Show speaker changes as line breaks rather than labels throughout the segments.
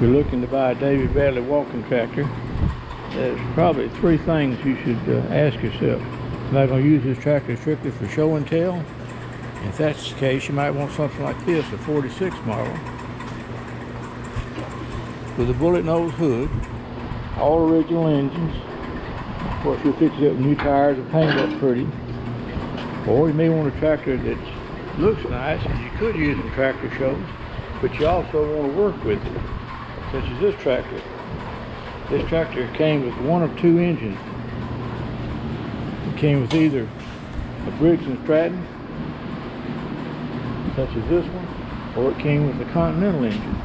If you're looking to buy a David Bradley walking tractor, there's probably three things you should ask yourself. Am I going to use this tractor strictly for show and tell? If that's the case, you might want something like this, a 46 model, with a bullet nose hood, all original engines. Of course, you'll fix it up with new tires and paint it up pretty. Or you may want a tractor that looks nice and you could use in tractor shows, but you also want to work with it, such as this tractor. This tractor came with one of two engines. It came with either a Briggs & Stratton, such as this one, or it came with a Continental engine,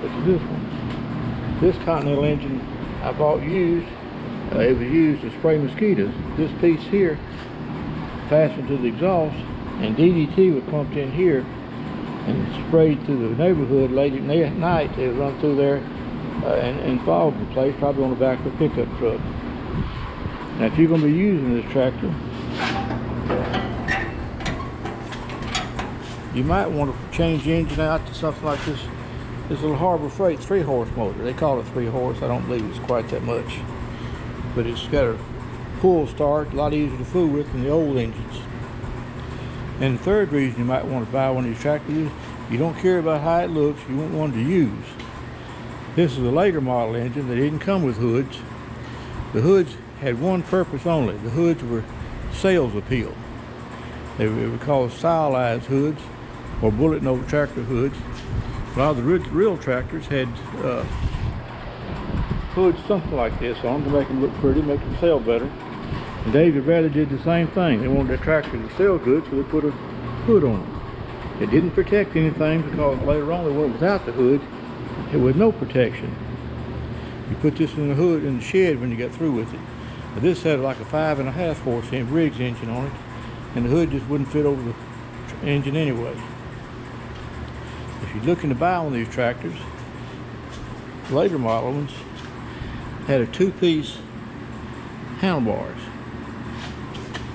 such as this one. This Continental engine I bought used. It was used to spray mosquitoes. This piece here fastened to the exhaust, and DDT was pumped in here and sprayed through the neighborhood late at night. It would run through there and fog the place, probably on the back of a pickup truck. Now, if you're going to be using this tractor, you might want to change the engine out to something like this little Harbor Freight 3-horse motor. They call it 3-horse. I don't believe it's quite that much, but it's got a pull start, a lot easier to fool with than the old engines. And the third reason you might want to buy one of these tractors is you don't care about how it looks, you want one to use. This is a later model engine that didn't come with hoods. The hoods had one purpose only. The hoods were sales appeal. They were called stylized hoods or bullet nose tractor hoods. A lot of the real tractors had hoods something like this on to make them look pretty, make them sell better. And David Bradley did the same thing. They wanted their tractor to sell good, so they put a hood on it. It didn't protect anything because later on they went without the hood. It was no protection. You put this in the hood in the shed when you got through with it. Now this had like a 5.5 horse Briggs engine on it, and the hood just wouldn't fit over the engine anyway. If you're looking to buy one of these tractors, later model ones had a 2-piece handlebars.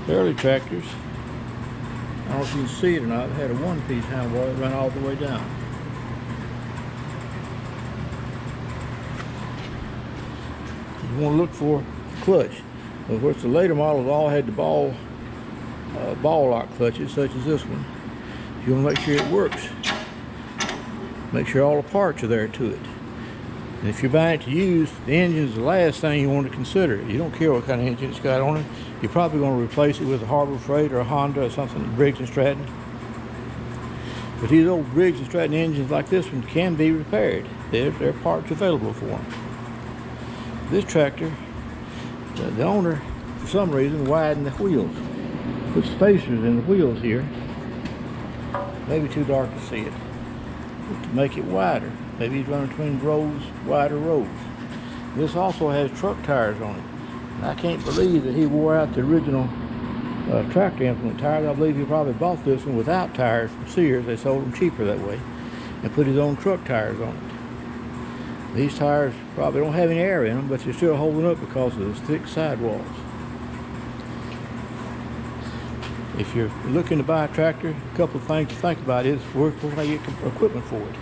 The early tractors, I don't know if you can see it or not, had a 1-piece handlebar that ran all the way down. You want to look for clutch. Of course, the later models all had the ball lock clutches, such as this one. You want to make sure it works. Make sure all the parts are there to it. And if you're buying it to use, the engine is the last thing you want to consider. You don't care what kind of engine it's got on it. You're probably going to replace it with a Harbor Freight or a Honda or something, Briggs & Stratton. But these old Briggs & Stratton engines like this one can be repaired. There are parts available for them. This tractor, the owner, for some reason, widened the wheels. Put spacers in the wheels here. Maybe too dark to see it. But to make it wider. Maybe he's running between rows, wider rows. This also has truck tires on it. And I can't believe that he wore out the original tractor implement tires. I believe he probably bought this one without tires from Sears. They sold them cheaper that way. And put his own truck tires on it. These tires probably don't have any air in them, but they're still holding up because of those thick sidewalls. If you're looking to buy a tractor, a couple of things to think about is where can I get equipment for it.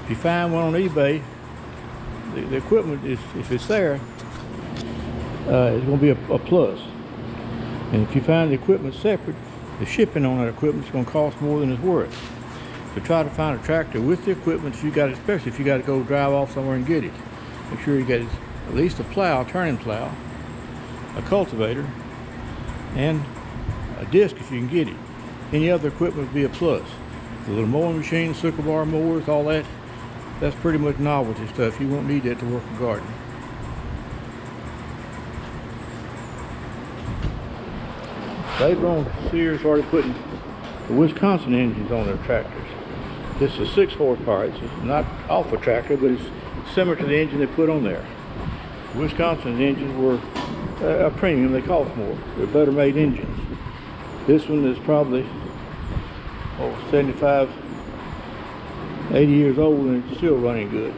If you find one on eBay, the equipment, if it's there, it's going to be a plus. And if you find the equipment separate, the shipping on that equipment is going to cost more than it's worth. So try to find a tractor with the equipment you got, especially if you got to go drive off somewhere and get it. Make sure you get at least a plow, turning plow, a cultivator, and a disc if you can get it. Any other equipment would be a plus. The little mowing machine, sickle bar mowers, all that, that's pretty much novelty stuff. You won't need that to work a garden. Later on, Sears started putting the Wisconsin engines on their tractors. This is 6 horsepower. It's not off a tractor, but it's similar to the engine they put on there. Wisconsin's engines were a premium. They cost more. They're better made engines. This one is probably 75, 80 years old, and it's still running good.